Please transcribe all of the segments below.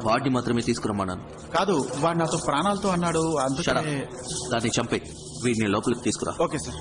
వాడిని మాత్రమే తీసుకురమ్మన్నాను. కాదు, వాడు నాతో ప్రాణాలతో అన్నాడు. అందుకనే దాన్ని చంపే వీడిని లోపలికి తీసుకురా. Okay sir.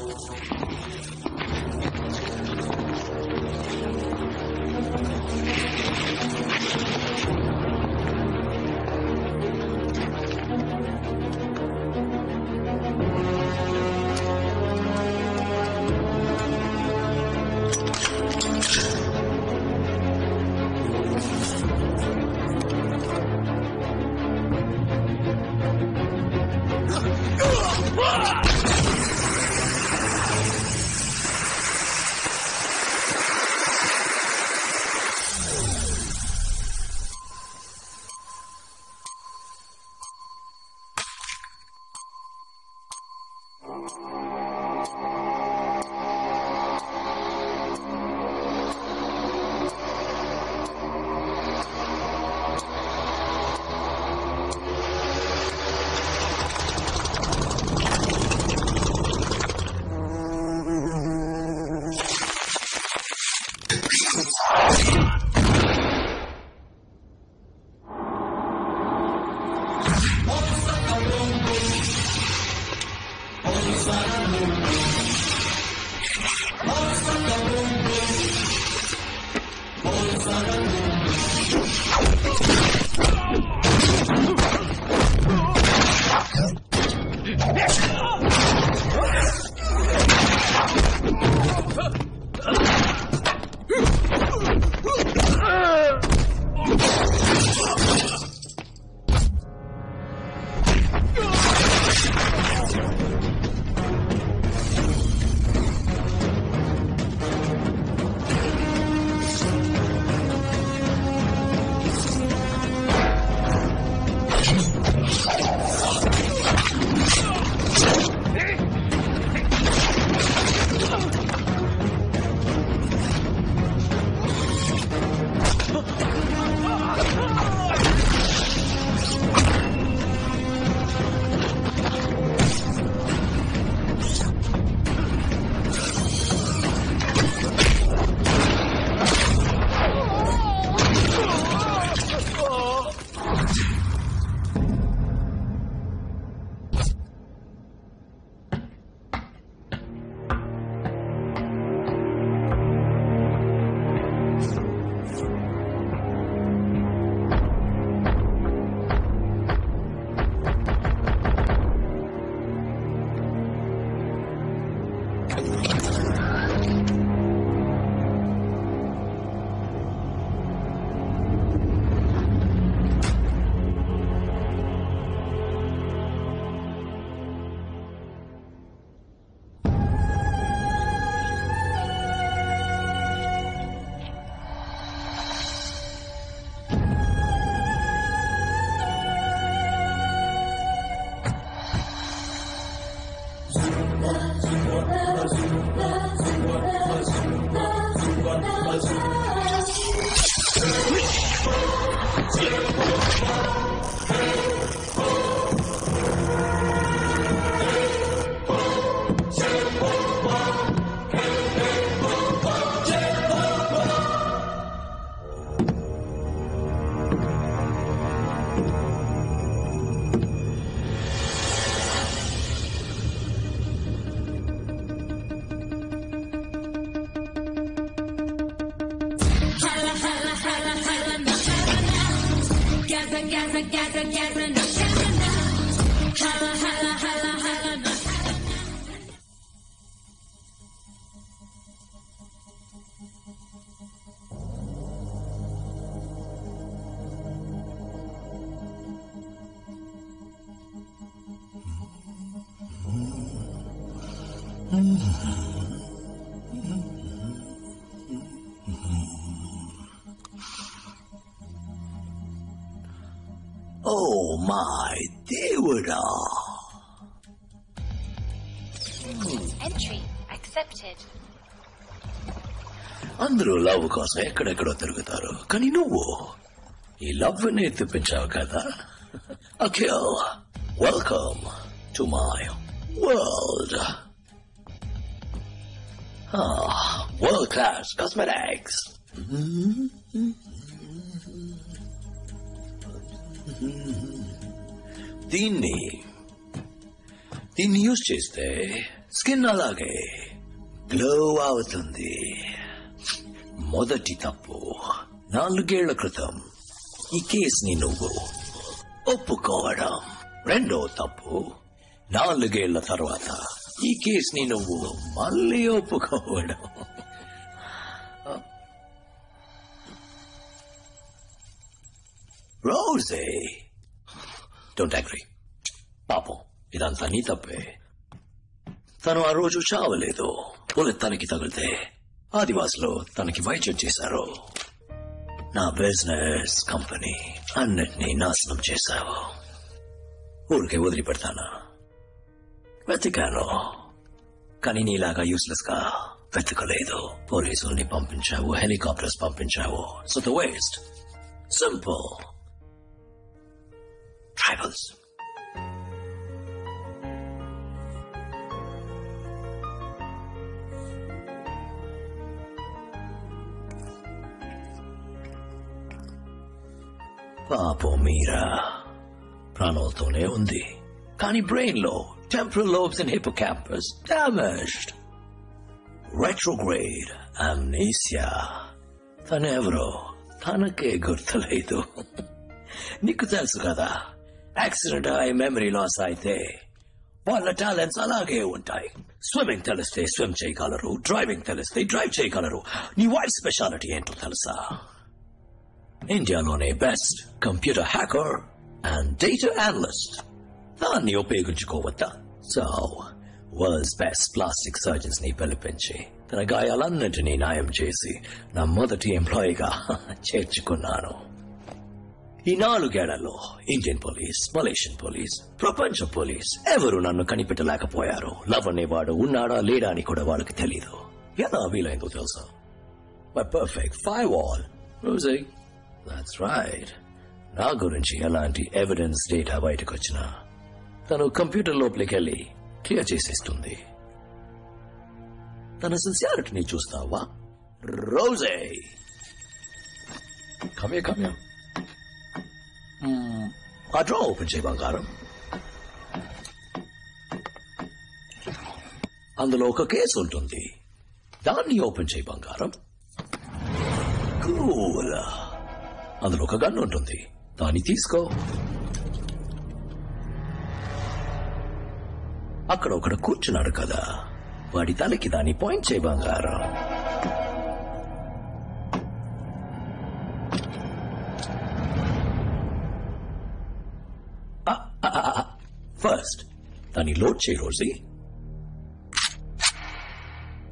మై దేవుడా. Entry accepted. అందరూ లవ్ కోసం ఎక్కడెక్కడో తిరుగుతారు, కానీ నువ్వు ఈ లవ్ ని తెప్పించావు కదా. Akhil, welcome to my world. World class cosmetics. దీన్ని యూజ్ చేస్తే స్కిన్ అలాగే గ్లో అవుతుంది. మొదటి తప్పు, 4 ఏళ్ల క్రితం ఈ కేసుని నువ్వు ఒప్పుకోవడం. రెండో తప్పు, 4 ఏళ్ల తర్వాత ఈ కేసుని నువ్వు మళ్ళీ ఒప్పుకోవడం. రోజే, డోంట్ అగ్రీ. పాపం, ఇదంతా నీ తప్పే. తను ఆ రోజు చావలేదు. బుల్లెట్ తనకి తగిలితే ఆదివాసులు తనకి వైద్యం చేశారు. నా బిజినెస్, కంపెనీ అన్నిటినీ నాశనం చేశావు. ఊరికే వదిలిపెడతానా? వెతికాను, కానీ నీలాగా యూస్లెస్ గా వెతకలేదు. పోలీసుల్ని పంపించావు, హెలికాప్టర్స్ పంపించావు. So the waste. Simple. Tribals. పాపం మీరా ప్రాణాలతోనే ఉంది, కానీ బ్రెయిన్ లో temporal lobes and hippocampus damaged. Retrograde amnesia. తనెవరో తనకే గుర్తులేదు. నీకు తెలుసు కదా, యాక్సిడెంట్ అయి మెమరీ లాస్ అయితే వాళ్ళ టాలెంట్స్ అలాగే ఉంటాయి. స్విమ్మింగ్ తెలిస్తే స్విమ్ చేయగలరు, డ్రైవింగ్ తెలిస్తే డ్రైవ్ చేయగలరు. నీ వైఫ్ స్పెషాలిటీ ఏంటో తెలుసా? ఇండియాలోనే best computer hacker and data analyst. దాన్ని ఉపయోగించుకోవద్దా? So world's best plastic surgeons ని పిలిపించి తన గాయాలన్నింటినీ న్యాయం చేసి నా మొదటి ఎంప్లాయీగా చేర్చుకున్నాను. ఈ 4 ఏళ్లలో ఇండియన్ పోలీస్, మలేషియన్ పోలీస్, ప్రపంచ పోలీస్ ఎవరు నన్ను కనిపెట్టలేకపోయారు. లవ్ అనేవాడు ఉన్నాడా లేడా అని కూడా వాళ్ళకి తెలీదు. ఎలా వీలైందో తెలుసా? My perfect fire wall. రోజే, that's right. నా గురించి ఎలాంటి ఎవిడెన్స్ డేటా బయటకు వచ్చినా తను కంప్యూటర్ లోపలికి వెళ్ళి క్లియర్ చేసేస్తుంది. తన సిన్సియారిటీని చూస్తావా? రోజే, కమ్యా ఆ డ్రా ఓపెన్ చేయి బంగారం. అందులో ఒక కేసు ఉంటుంది, దాన్ని ఓపెన్ చేయి బంగారం. కూల్. అందులో ఒక గన్ ఉంటుంది, దాన్ని తీసుకో. అక్కడ ఒకడు కూర్చున్నాడు కదా, వాడి తలకి దాన్ని పాయింట్ చేయి బంగారం. ఫస్ట్ దాన్ని లోడ్ చేయి Rosie.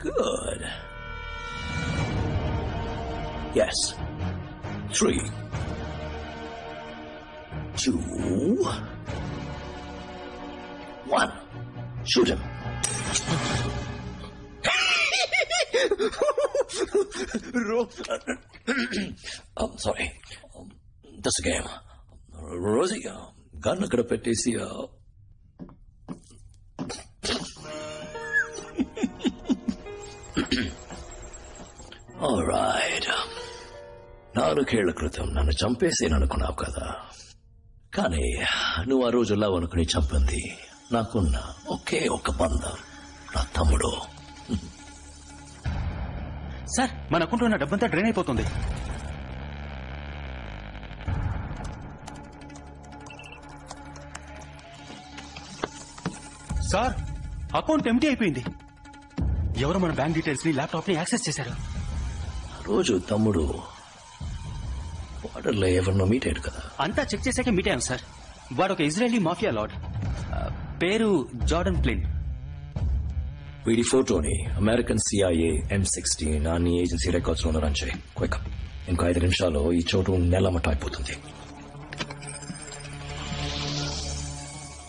Good. Yes. 3, 2, 1. Shoot him. I'm sorry. Just a game. Rosie, gun అక్కడ పెట్టేసి All right. 4 ఏళ్ల క్రితం నన్ను చంపేసేననుకున్నావు కదా, కానీ నువ్వు ఆ రోజు లవ్ అనుకుని చంపింది నాకున్న ఒకే ఒక బంధం, నా తమ్ముడు. సార్, మన అకౌంట్లో ఉన్న డబ్బంతా డ్రైన్ అయిపోతుంది. సార్, అకౌంట్ ఎంటీ అయిపోయింది. ఎవరు మన బ్యాంక్ డీటెయిల్స్ ని, ల్యాప్టాప్ ని యాక్సెస్ చేశారు. రోజు తమ్ముడు బార్డర్లో ఎవరినో మీట్ అయ్యాడు కదా. అంతా చెక్ చేశాకే మీట్ అయ్యాం సార్. వాడు ఒక ఇజ్రాయలీ మాఫియా లార్డ్, పేరు జార్డన్ ప్లిన్. వీడి ఫోటోని అమెరికన్ CIA M16 అన్ని ఏజెన్సీ రికార్డ్స్ లో రన్ చేయి. క్విక్. ఇంకో 5 నిమిషాల్లో ఈ చోటు నెలమట్ట అయిపోతుంది.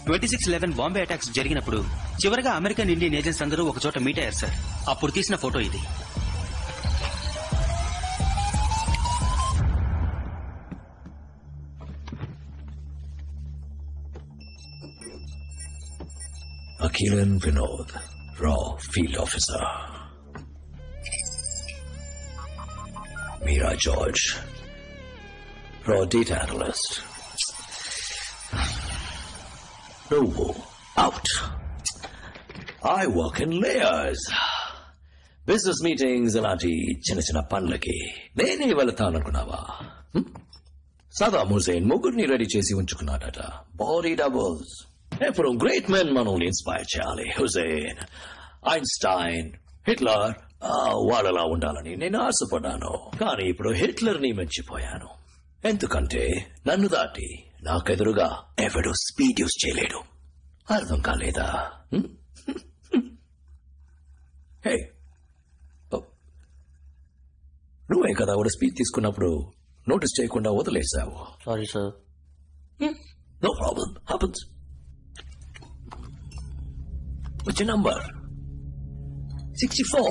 26/11 బాంబే అటాక్స్ జరిగినప్పుడు చివరగా అమెరికన్ ఇండియన్ ఏజెంట్స్ అందరూ ఒక చోట మీట్ అయ్యారు సార్. అప్పుడు తీసిన ఫోటో ఇది. Akilan Vinod, Raw Field Officer. Meera George, Raw Data Analyst. Novo, out. I work in layers. Business meetings అలాంటి చిన్న చిన్న పనులకి నేనే వెళతాననుకున్నావా? సదాం హుసేన్ ముగ్గురిని రెడీ చేసి ఉంచుకున్నాడట. Body doubles. ఎప్పుడు గ్రేట్ మెన్ మనల్ని ఇన్స్పైర్ చేయాలి. హుసేన్, ఐన్స్టైన్, హిట్లర్ వాళ్ళలా ఉండాలని నేను ఆశపడ్డాను. కానీ ఇప్పుడు హిట్లర్ ని మెచ్చిపోయాను. ఎందుకంటే నన్ను దాటి నాకెదురుగా ఎవడు స్పీడ్ యూస్ చేయలేడు. అర్థం కాలేదా? హే, నువ్వే కదా కూడా స్పీడ్ తీసుకున్నప్పుడు నోటీస్ చేయకుండా వదిలేసావు. Sorry sir. No problem, happens. What's your number? 64.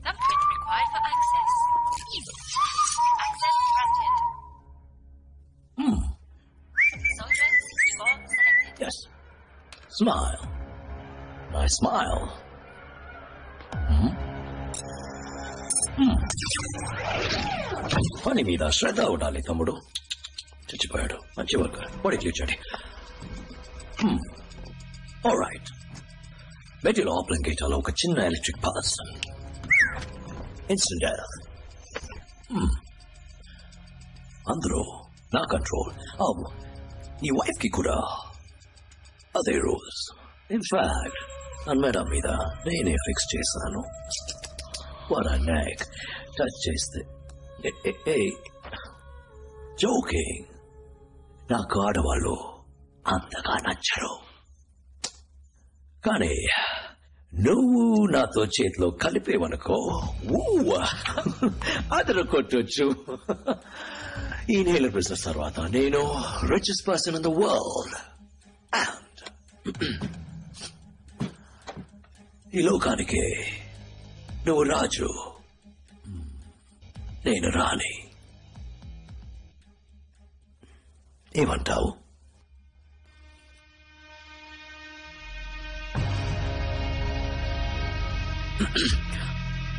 Thumbprint required for access. Access granted. Soldier 64 selected. Yes. Smile. Nice smile. పని మీద శ్రద్ధ ఉండాలి తమ్ముడు. చచ్చిపోయాడు. మంచి వర్క్. బాడీ క్లీన్ చేయండి. Alright. మెటీరియల్ ఓపెన్ గేటాలో ఒక చిన్న ఎలక్ట్రిక్ పల్స్. Instant death. అందరూ నా కంట్రోల్. నీ వైఫ్ కి కూడా అదే రూల్స్. ఇన్ఫాక్ట్ నా మెడ మీద నేనే ఫిక్స్ చేశాను. వాట్ ఆ నెక్ టచ్ చేస్తే జోకింగ్. నాకు ఆడవాళ్ళు అంతగా నచ్చరు. కానీ నువ్వు నాతో చేతిలో కలిపేవనుకో అదరు కొట్టొచ్చు. ఈ నేల బిజినెస్ తర్వాత నేను richest person in the world. And ఈ లోకానికి నువ్వు రాజు, నేను రాణి. ఏమంటావు?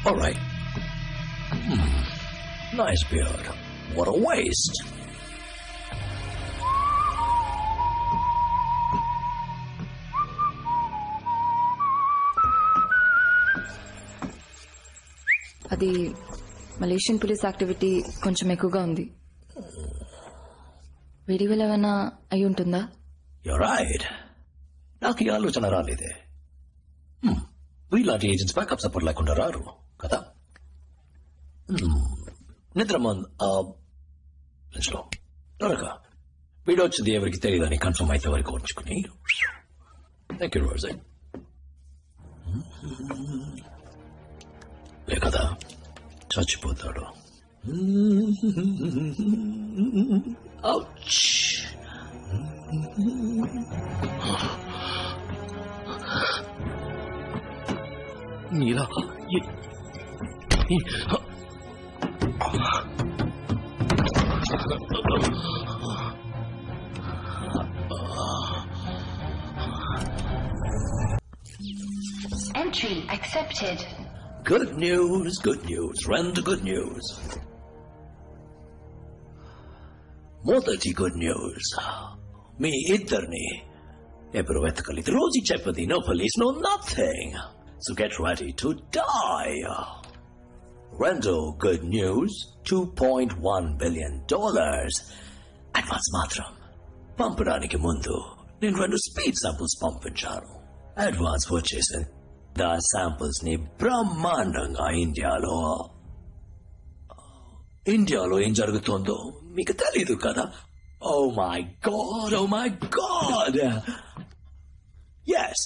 All right. Nice beard. What a waste. అది మలేషియన్ పోలీస్ యాక్టివిటీ కొంచెం ఎక్కువగా ఉంది. వేడి వల్ల ఏమైనా అయి ఉంటుందా? You're right. నాకు ఈ ఆలోచన రాలేదే. వీళ్ళంటి ఏజెంట్స్ బ్యాకప్ సపోర్ట్ లేకుండా రారు కదా. నిద్రలో త్వరగా వీడొచ్చింది ఎవరికి తెలియదని కన్ఫర్మ్ అయితే వరకు ఉంచుకుని లే కదా చచ్చిపోతాడు. నీలా Entry accepted. Good news, good news. Run to good news. మొదటి గుడ్ న్యూస్. మీ ఇద్దరిని ఎప్పుడు వెతకలేదు. రోజు చెప్పది no police no nothing. So get ready to die. Rendo good news, $2.1 billion. Advance matram. పంపడానికి ముందు నేను 2 స్పీడ్ శాంపుల్స్ పంపించాను. అడ్వాన్స్ వచ్చేసి ఆ శాంపుల్స్ ని బ్రహ్మాండంగా ఇండియాలో ఏం జరుగుతుందో మీకు తెలీదు కదా. Oh my god. Yes,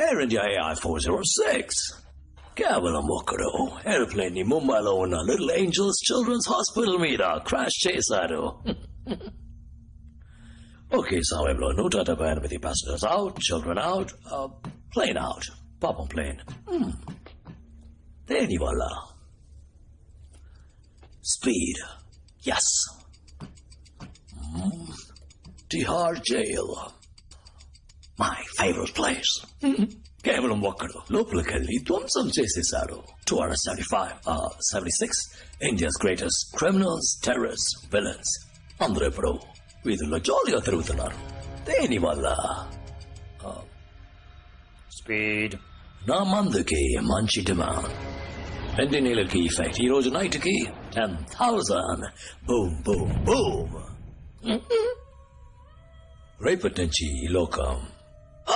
Air India AI 406 కేవలం ఒకడు ఏరోప్లేన్ ని ముంబైలో ఉన్న లిటిల్ ఏంజల్స్ చిల్డ్రన్స్ హాస్పిటల్ మీద క్రాష్ చేశారు. Okay, సమయంలో 178 passengers out, children out, plane out. పాపం plane. దేని వల్ల? Speed. Yes. Tihar jail. My favorite place. కేవలం ఒక్కడు లోపలికెళ్ళి ధ్వంసం చేసేశాడు. 76 India's greatest criminals, terrorists, villains. అందరూ ఇప్పుడు వీధుల్లో జాలీగా తిరుగుతున్నారు. దేని వల్ల? స్పీడ్. నా మందుకి మంచి డిమాండ్. 2 నెలలకి ఎఫెక్ట్. ఈ రోజు నైట్ కి 10,000. Boom boom boom. రేపటి నుంచి ఈ లోకం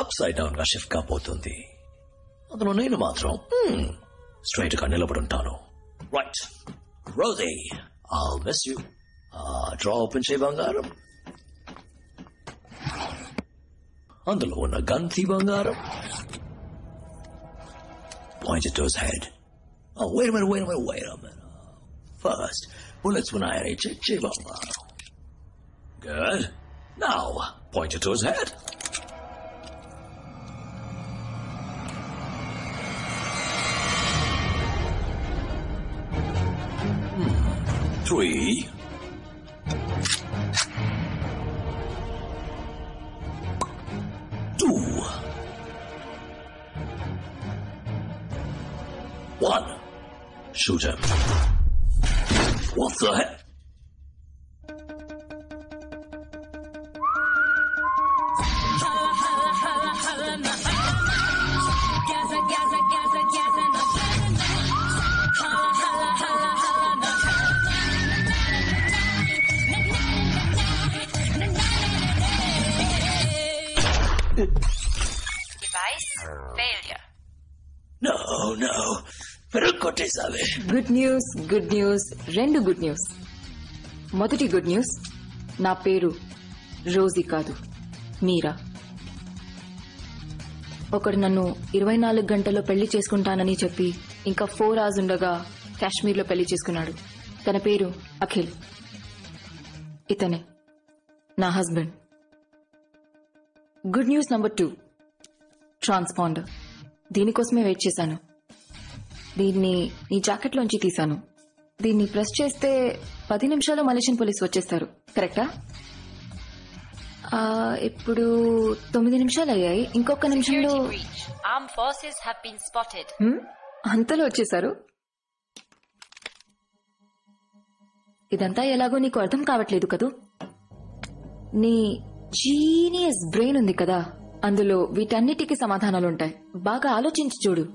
అప్సైడ్ డౌన్ గా షిఫ్ట్ కాబోతుంది. అందులో నేను మాత్రం స్ట్రైట్ గా నిలబడుంటాను. Right Rosie, I'll miss you. Draw open చేయి బంగారం. అందులో ఉన్న గన్ తీ బంగారం. Point it to his head. Oh, wait a minute. First, bullets ఉన్నాయని చెక్ చేయి బంగారం. Good. Now, point it to his head. Three. 2. 1. Shoot him. What the heck? Device failure. No. పెరుగొట్టేసాలి. Good news, 2 good news. మొదటి good news, నా పేరు Rosie కాదు, మీరా. ఒకడు నన్ను 24 గంటల్లో పెళ్లి చేసుకుంటానని చెప్పి ఇంకా 4 hours ఉండగా కాశ్మీర్లో పెళ్లి చేసుకున్నాడు. తన పేరు అఖిల్. ఇతనే నా husband. Good news number 2, transponder. దీనికోసమే వెయిట్ చేశాను. దీన్ని నీ జాకెట్లోంచి తీశాను. దీన్ని ప్రెస్ చేస్తే 10 నిమిషాల్లో మలేషియన్ పోలీసు వచ్చేస్తారు. కరెక్టా? ఇప్పుడు 9 నిమిషాలు అయ్యాయి. ఇంకొక నిమిషంలో Security breach. Armed forces have been spotted. అంతలో వచ్చేసారు. ఇదంతా ఎలాగో నీకు అర్థం కావట్లేదు కదూ. నీ జీనియస్ బ్రెయిన్ ఉంది కదా, అందులో వీటన్నిటికీ సమాధానాలుంటాయి. బాగా ఆలోచించి చూడు.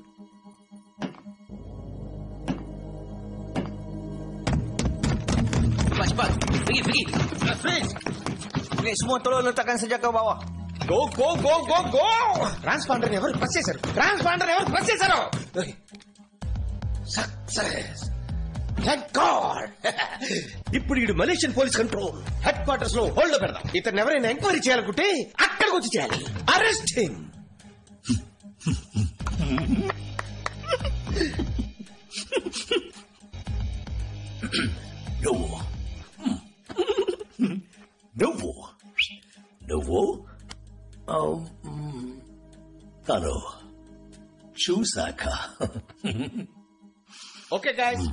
Cepat. Pergi. Ni semua tolong letakkan sejak ke bawah. Go! Transponder ఎవరు ప్రెస్ చేశారు? సక్సెస్. Thank God. ఇప్పుడు ఈడు Malaysian police control head quarters లో హోల్డ్ లో పెడదాం. ఇతను ఎవరైనా ఎంక్వైరీ చేయాలనుకుంటే అక్కడికి వచ్చి చేయాలి. Arrest him. నువ్వు తను చూసాక. ఓకే గాయ్స్,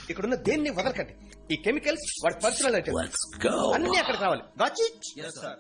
ఇక్కడున్న దేన్ని వదలకండి. ఈ కెమికల్స్ వాడి పర్సనల్ ఐటమ్స్ Let's go. అన్ని అక్కడికి రావాలి. Got it? Yes, sir.